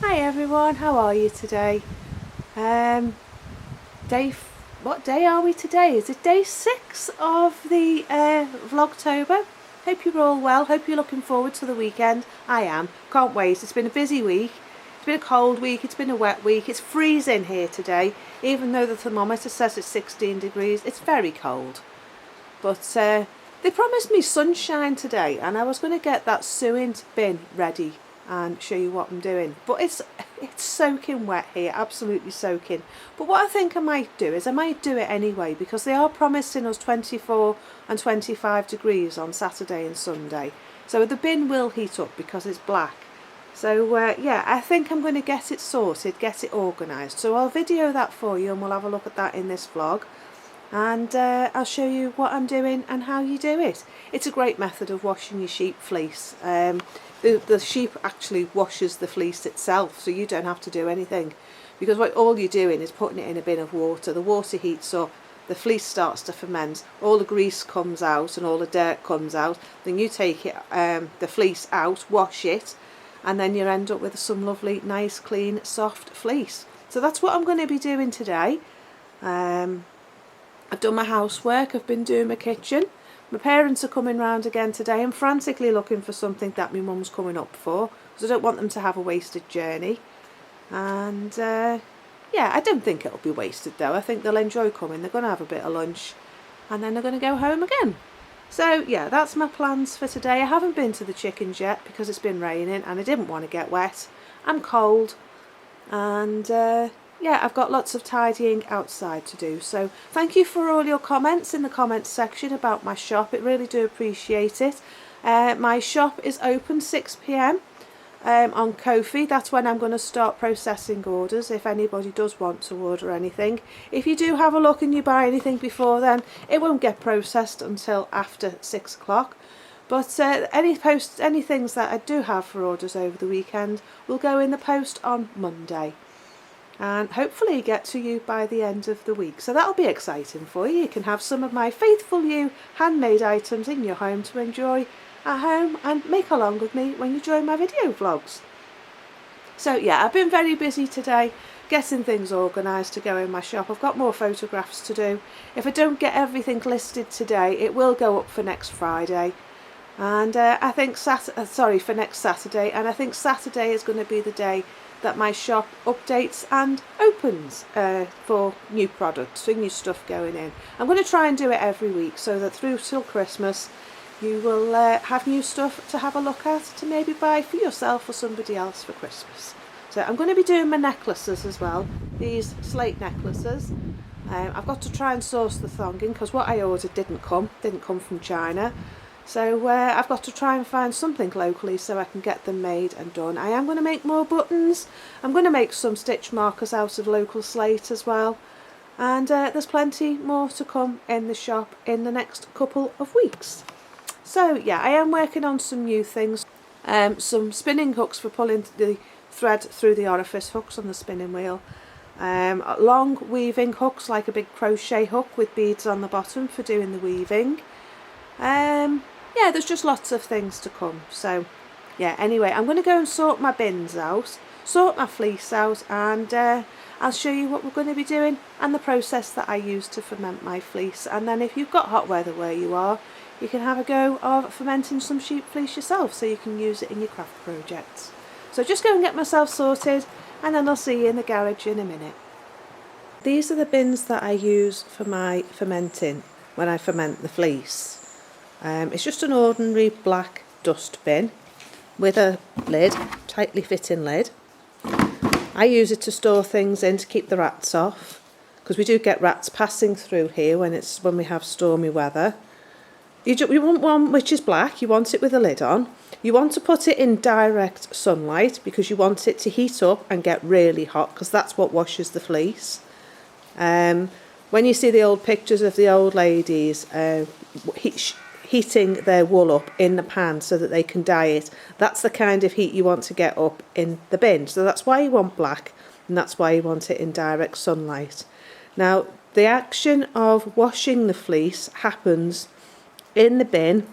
Hi everyone, how are you today? What day are we today? Is it day 6 of the Vlogtober? Hope you're all well, hope you're looking forward to the weekend. I am, can't wait. It's been a busy week, it's been a cold week, it's been a wet week. It's freezing here today, even though the thermometer says it's 16 degrees, it's very cold. But they promised me sunshine today and I was going to get that Suint bin ready and show you what I'm doing, but it's soaking wet here, absolutely soaking. But what I think I might do is I might do it anyway, because they are promising us 24 and 25 degrees on Saturday and Sunday, so the bin will heat up because it's black. So yeah, I think I'm going to get it sorted, get it organised, so I'll video that for you and we'll have a look at that in this vlog. And I'll show you what I'm doing and how you do it. It's a great method of washing your sheep fleece. The sheep actually washes the fleece itself, so you don't have to do anything, because all you're doing is putting it in a bin of water. The water heats up, the fleece starts to ferment, all the grease comes out and all the dirt comes out. Then you take it, the fleece out, wash it, and then you end up with some lovely, nice, clean, soft fleece. So that's what I'm going to be doing today. I've done my housework, I've been doing my kitchen. My parents are coming round again today. I'm frantically looking for something that my mum's coming up for, because I don't want them to have a wasted journey. And yeah, I don't think it'll be wasted though. I think they'll enjoy coming. They're going to have a bit of lunch and then they're going to go home again. So yeah, that's my plans for today. I haven't been to the chickens yet because it's been raining and I didn't want to get wet. I'm cold and yeah, I've got lots of tidying outside to do. So thank you for all your comments in the comments section about my shop. I really do appreciate it. My shop is open 6 p.m. On Ko-fi. That's when I'm going to start processing orders, if anybody does want to order anything. If you do have a look and you buy anything before then, it won't get processed until after 6 o'clock. But any things that I do have for orders over the weekend will go in the post on Monday, and hopefully get to you by the end of the week. So that'll be exciting for you. You can have some of my faithful you handmade items in your home to enjoy at home and make along with me when you join my video vlogs. So yeah, I've been very busy today getting things organised to go in my shop. I've got more photographs to do. If I don't get everything listed today, it will go up for next Friday. And I think for next Saturday, and I think Saturday is going to be the day that my shop updates and opens for new products, for new stuff going in. I'm going to try and do it every week so that through till Christmas you will have new stuff to have a look at, to maybe buy for yourself or somebody else for Christmas. So I'm going to be doing my necklaces as well, these slate necklaces. I've got to try and source the thonging because what I ordered didn't come from China. So I've got to try and find something locally so I can get them made and done. I am going to make more buttons. I'm going to make some stitch markers out of local slate as well. And there's plenty more to come in the shop in the next couple of weeks. So yeah, I am working on some new things. Some spinning hooks for pulling the thread through the orifice, hooks on the spinning wheel. Long weaving hooks like a big crochet hook with beads on the bottom for doing the weaving. Yeah, there's just lots of things to come. So yeah, anyway, I'm going to go and sort my bins out, sort my fleece out, and I'll show you what we're going to be doing and the process that I use to ferment my fleece. And then if you've got hot weather where you are, you can have a go of fermenting some sheep fleece yourself so you can use it in your craft projects. So just go and get myself sorted and then I'll see you in the garage in a minute. These are the bins that I use for my fermenting when I ferment the fleece. It's just an ordinary black dust bin with a lid, tightly fitting lid. I use it to store things in to keep the rats off, because we do get rats passing through here when we have stormy weather. You want one which is black, you want it with a lid on. You want to put it in direct sunlight because you want it to heat up and get really hot, because that's what washes the fleece. When you see the old pictures of the old ladies heating their wool up in the pan so that they can dye it, that's the kind of heat you want to get up in the bin. So that's why you want black, and that's why you want it in direct sunlight. Now the action of washing the fleece happens in the bin.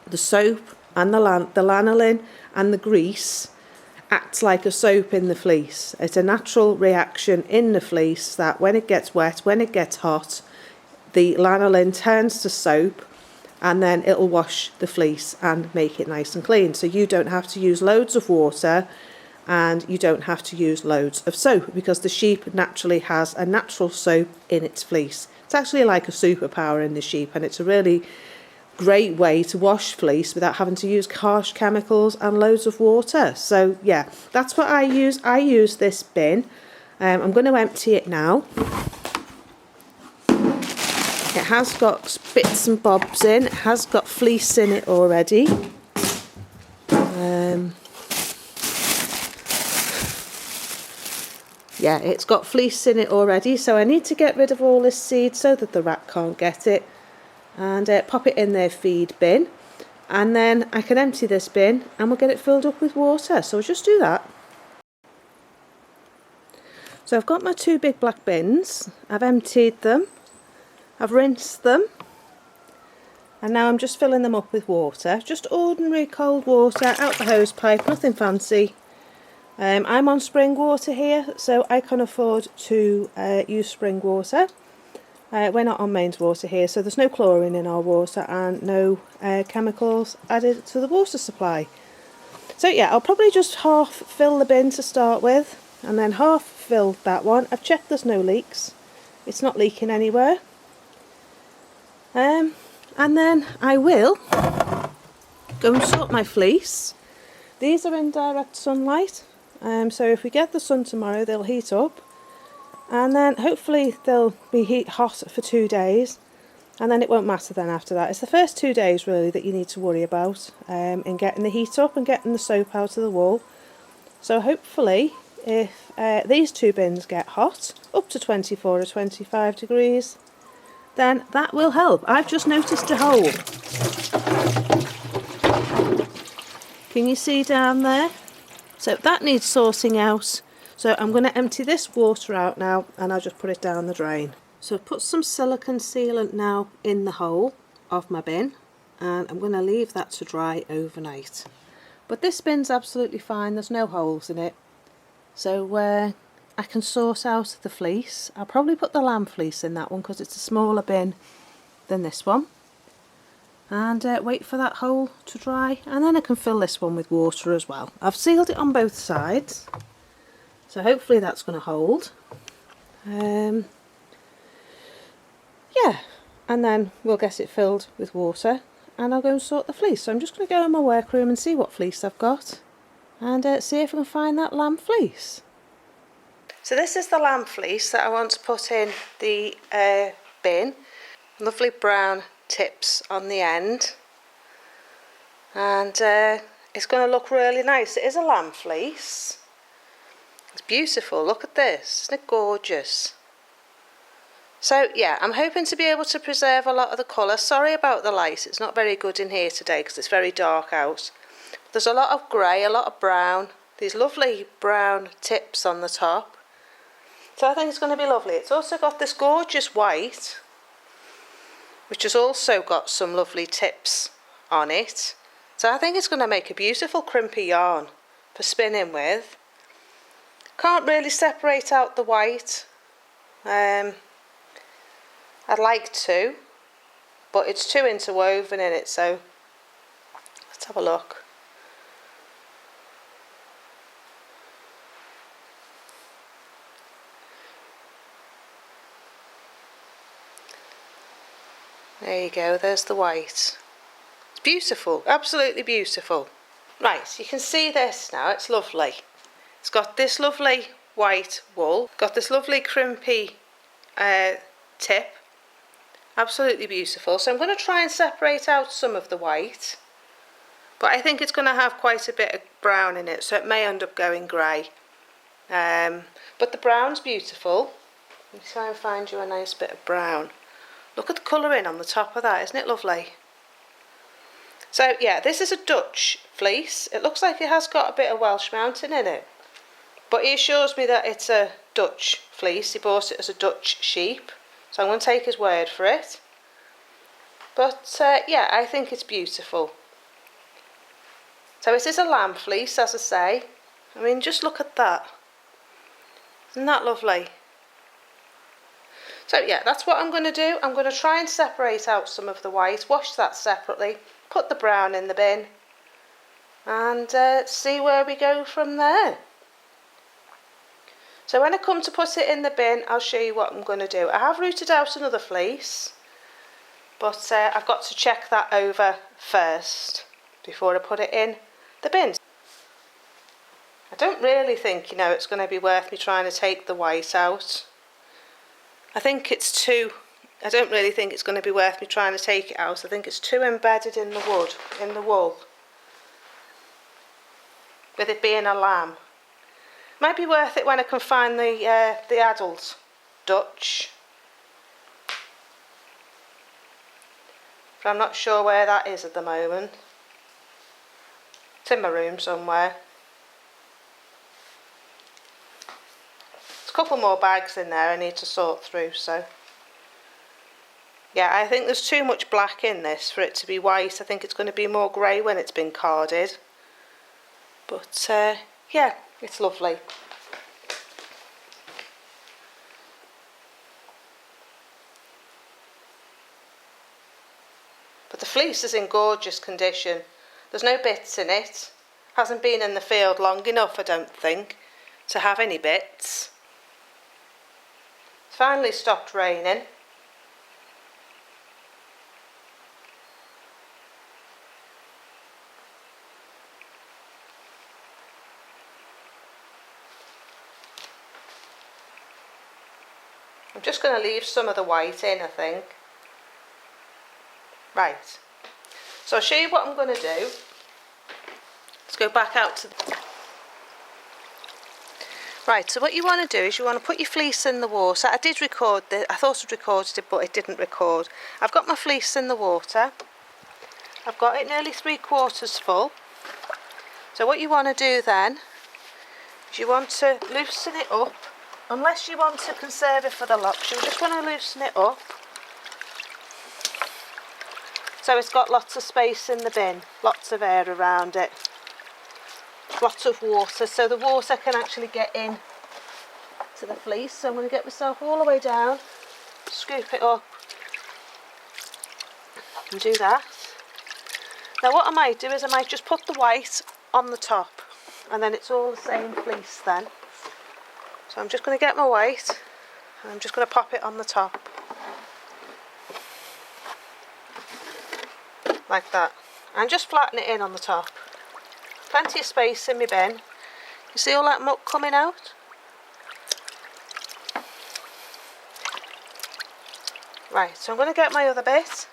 The soap and the lanolin and the grease acts like a soap in the fleece. It's a natural reaction in the fleece that when it gets wet, when it gets hot, the lanolin turns to soap, and then it'll wash the fleece and make it nice and clean. So you don't have to use loads of water, and you don't have to use loads of soap, because the sheep naturally has a natural soap in its fleece. It's actually like a superpower in the sheep, and it's a really great way to wash fleece without having to use harsh chemicals and loads of water. So yeah, that's what I use. I use this bin. I'm going to empty it now. It has got bits and bobs in. It has got fleece in it already. Yeah, it's got fleece in it already, so I need to get rid of all this seed so that the rat can't get it, and pop it in their feed bin, and then I can empty this bin and we'll get it filled up with water. So we'll just do that. So I've got my 2 big black bins. I've emptied them, I've rinsed them, and now I'm just filling them up with water. Just ordinary cold water out the hose pipe, nothing fancy. I'm on spring water here, so I can afford to use spring water. We're not on mains water here, so there's no chlorine in our water and no chemicals added to the water supply. So yeah, I'll probably just half fill the bin to start with, and then half fill that one. I've checked there's no leaks. It's not leaking anywhere. And then I will go and sort my fleece. These are in direct sunlight. So if we get the sun tomorrow, they'll heat up, and then hopefully they'll be hot for 2 days, and then it won't matter then after that. It's the first 2 days really that you need to worry about in getting the heat up and getting the soap out of the wool. So hopefully if these 2 bins get hot, up to 24 or 25 degrees, then that will help. I've just noticed a hole. Can you see down there? So that needs sorting out. So I'm going to empty this water out now, and I'll just put it down the drain. So I've put some silicone sealant now in the hole of my bin, and I'm going to leave that to dry overnight. But this bin's absolutely fine, there's no holes in it. So I can sort out the fleece. I'll probably put the lamb fleece in that one because it's a smaller bin than this one. And wait for that hole to dry, and then I can fill this one with water as well. I've sealed it on both sides, so hopefully that's going to hold. Yeah, and then we'll get it filled with water, and I'll go and sort the fleece. So I'm just going to go in my workroom and see what fleece I've got, and see if I can find that lamb fleece. So this is the lamb fleece that I want to put in the bin. Lovely brown tips on the end, and it's going to look really nice. It is a lamb fleece. It's beautiful. Look at this, isn't it gorgeous? So yeah, I'm hoping to be able to preserve a lot of the colour. Sorry about the light, it's not very good in here today because it's very dark out. There's a lot of grey, a lot of brown, these lovely brown tips on the top, so I think it's going to be lovely. It's also got this gorgeous white, which has also got some lovely tips on it. So I think it's going to make a beautiful crimpy yarn for spinning with. Can't really separate out the white. I'd like to, but it's too interwoven in it, so let's have a look. There you go, there's the white. It's beautiful, absolutely beautiful. Right, you can see this now, it's lovely. It's got this lovely white wool, got this lovely crimpy tip. Absolutely beautiful. So I'm going to try and separate out some of the white, but I think it's going to have quite a bit of brown in it, so it may end up going grey. But the brown's beautiful. Let me try and find you a nice bit of brown. Look at the colouring on the top of that, isn't it lovely? So yeah, this is a Dutch fleece. It looks like it has got a bit of Welsh mountain in it, but he assures me that it's a Dutch fleece. He bought it as a Dutch sheep, so I'm going to take his word for it. But yeah, I think it's beautiful. So it is a lamb fleece, as I say, I mean, just look at that. Isn't that lovely? So yeah, that's what I'm going to do. I'm going to try and separate out some of the white, wash that separately, put the brown in the bin, and see where we go from there. So when I come to put it in the bin, I'll show you what I'm going to do. I have rooted out another fleece, but I've got to check that over first before I put it in the bin. I don't really think, it's going to be worth me trying to take the white out. I don't really think it's going to be worth me trying to take it out. I think it's too embedded in the wood, in the wool, with it being a lamb. Might be worth it when I can find the adult Dutch. But I'm not sure where that is at the moment. It's in my room somewhere. There's a couple more bags in there I need to sort through, so. Yeah, I think there's too much black in this for it to be white. I think it's going to be more grey when it's been carded. But yeah, it's lovely. But the fleece is in gorgeous condition. There's no bits in it. Hasn't been in the field long enough, I don't think, to have any bits. It's finally stopped raining. I'm just going to leave some of the white in, I think. Right, so I'll show you what I'm going to do. Let's go back out to Right, so what you want to do is you want to put your fleece in the water. I did record this, I thought I'd recorded it, but it didn't record. I've got my fleece in the water. I've got it nearly 3/4 full. So what you want to do then is you want to loosen it up. Unless you want to conserve it for the locks, you just want to loosen it up. So it's got lots of space in the bin, lots of air around it, lots of water, so the water can actually get in to the fleece. So I'm going to get myself all the way down, scoop it up and do that. Now what I might do is I might just put the white on the top and then it's all the same fleece then. So I'm just going to get my white and I'm just going to pop it on the top. Like that, and just flatten it in on the top. Plenty of space in my bin. You see all that muck coming out? Right, so I'm going to get my other bit,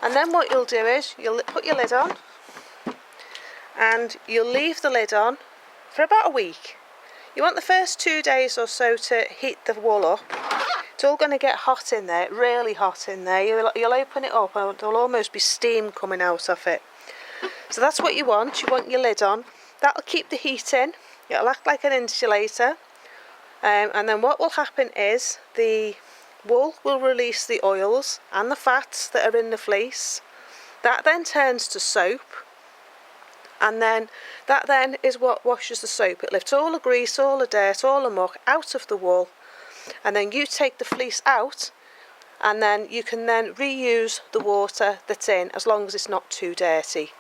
and then what you'll do is you'll put your lid on and you'll leave the lid on for about a week. You want the first 2 days or so to heat the wool up. It's all going to get hot in there, really hot in there. You'll open it up and there'll almost be steam coming out of it. So that's what you want your lid on. That'll keep the heat in, it'll act like an insulator. And then what will happen is the wool will release the oils and the fats that are in the fleece. That then turns to soap. And then that then is what washes the soap. It lifts all the grease, all the dirt, all the muck out of the wool. And then you take the fleece out and then you can then reuse the water that's in as long as it's not too dirty.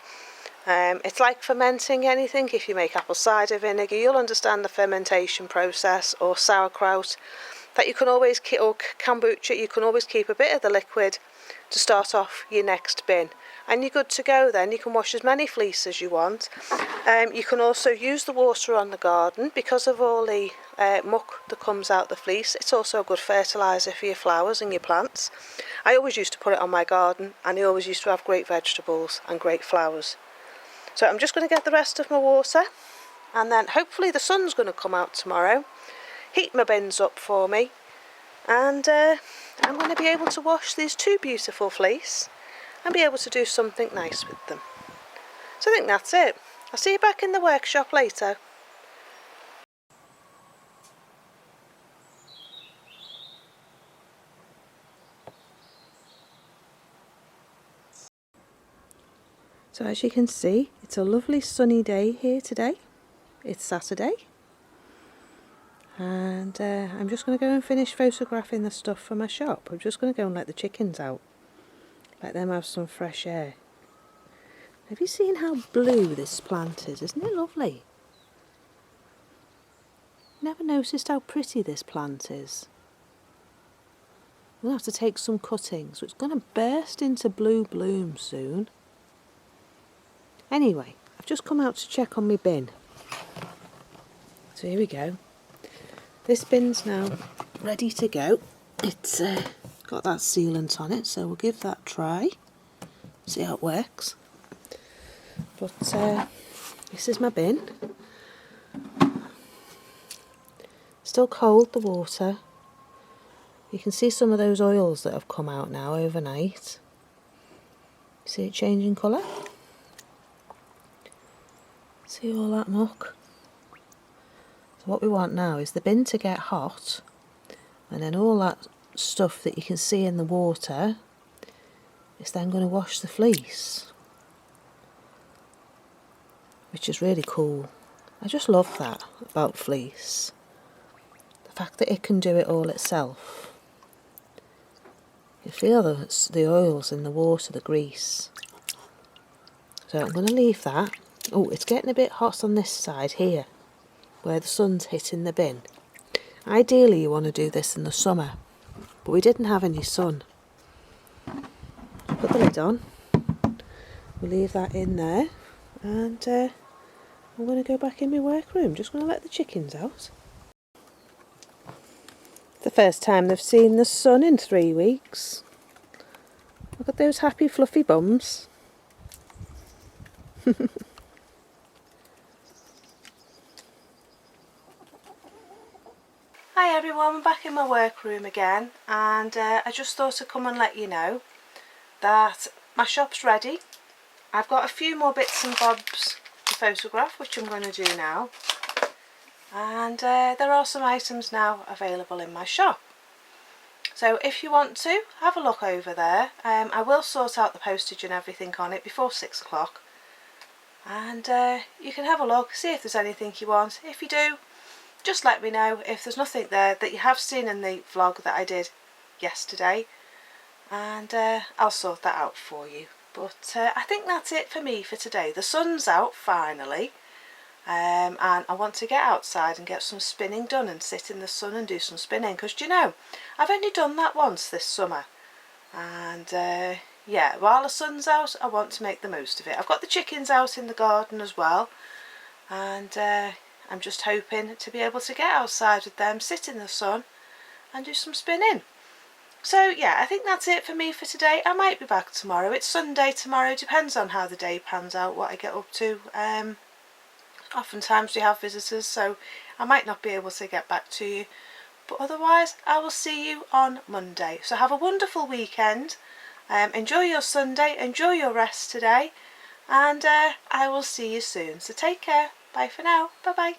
It's like fermenting anything. If you make apple cider vinegar, you'll understand the fermentation process, or sauerkraut, that you can always keep, or kombucha, you can always keep a bit of the liquid to start off your next bin. And you're good to go then. You can wash as many fleece as you want. You can also use the water on the garden because of all the muck that comes out the fleece. It's also a good fertiliser for your flowers and your plants. I always used to put it on my garden and I always used to have great vegetables and great flowers. So I'm just going to get the rest of my water and then hopefully the sun's going to come out tomorrow, heat my bins up for me, and I'm going to be able to wash these two beautiful fleece and be able to do something nice with them. So I think that's it. I'll see you back in the workshop later. So as you can see, it's a lovely sunny day here today. it's Saturday, and I'm just going to go and finish photographing the stuff for my shop. I'm just going to go and let the chickens out, let them have some fresh air. Have you seen how blue this plant is? Isn't it lovely? Never noticed how pretty this plant is. We'll have to take some cuttings, so it's going to burst into blue bloom soon. Anyway, I've just come out to check on my bin. So here we go. This bin's now ready to go. It's got that sealant on it, so we'll give that a try. See how it works. But this is my bin. Still cold, the water. You can see some of those oils that have come out now overnight. See it changing colour? See all that muck? So what we want now is the bin to get hot, and then all that stuff that you can see in the water is then going to wash the fleece, which is really cool. I just love that about fleece. The fact that it can do it all itself. You feel the oils in the water, the grease. So I'm going to leave that. Oh, it's getting a bit hot on this side here, where the sun's hitting the bin. Ideally you want to do this in the summer, but we didn't have any sun. Put the lid on. We'll leave that in there, and I'm going to go back in my workroom. Just going to let the chickens out. The first time they've seen the sun in 3 weeks. Look at those happy fluffy bums. Hi everyone, I'm back in my workroom again, and I just thought I'd come and let you know that my shop's ready. I've got a few more bits and bobs to photograph, which I'm going to do now. And there are some items now available in my shop. So if you want to, have a look over there. I will sort out the postage and everything on it before 6 o'clock. And you can have a look, see if there's anything you want. If you do, just let me know. If there's nothing there that you have seen in the vlog that I did yesterday, and I'll sort that out for you. But I think that's it for me for today. The sun's out finally. And I want to get outside and get some spinning done and sit in the sun and do some spinning, because do you know, I've only done that once this summer, and yeah, while the sun's out I want to make the most of it. I've got the chickens out in the garden as well, and I'm just hoping to be able to get outside with them, sit in the sun and do some spinning. So yeah, I think that's it for me for today. I might be back tomorrow. It's Sunday tomorrow, depends on how the day pans out, what I get up to. Oftentimes we have visitors, so I might not be able to get back to you, but otherwise I will see you on Monday. So have a wonderful weekend, enjoy your Sunday, enjoy your rest today, and I will see you soon. So take care, bye for now, bye bye.